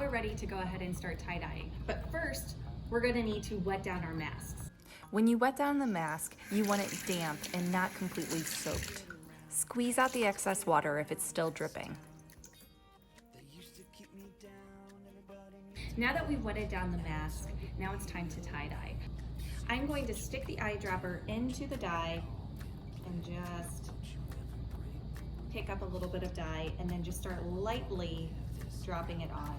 we're ready to go ahead and start tie-dyeing. But first, we're gonna need to wet down our masks. When you wet down the mask, you want it damp and not completely soaked. Squeeze out the excess water if it's still dripping. Now that we've wetted down the mask, now it's time to tie-dye. I'm going to stick the eyedropper into the dye and just pick up a little bit of dye and then just start lightly dropping it on.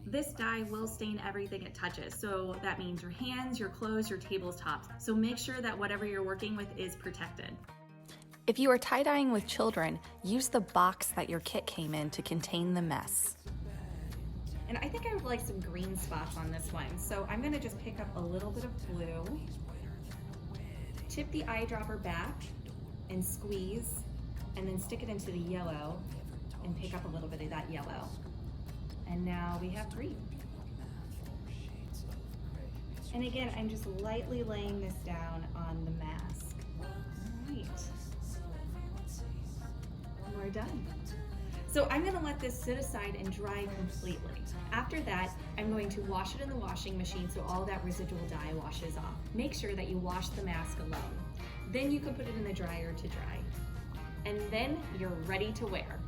This dye will stain everything it touches, so that means your hands, your clothes, your tabletops. So make sure that whatever you're working with is protected. If you are tie-dyeing with children, use the box that your kit came in to contain the mess. And I think I would like some green spots on this one, so I'm gonna just pick up a little bit of blue, tip the eyedropper back and squeeze, and then stick it into the yellow and pick up a little bit of that yellow. And now we have green. And again, I'm just lightly laying this down on the mask. All right, we're done. So I'm gonna let this sit aside and dry completely. After that, I'm going to wash it in the washing machine so all that residual dye washes off. Make sure that you wash the mask alone. Then you can put it in the dryer to dry. And then you're ready to wear.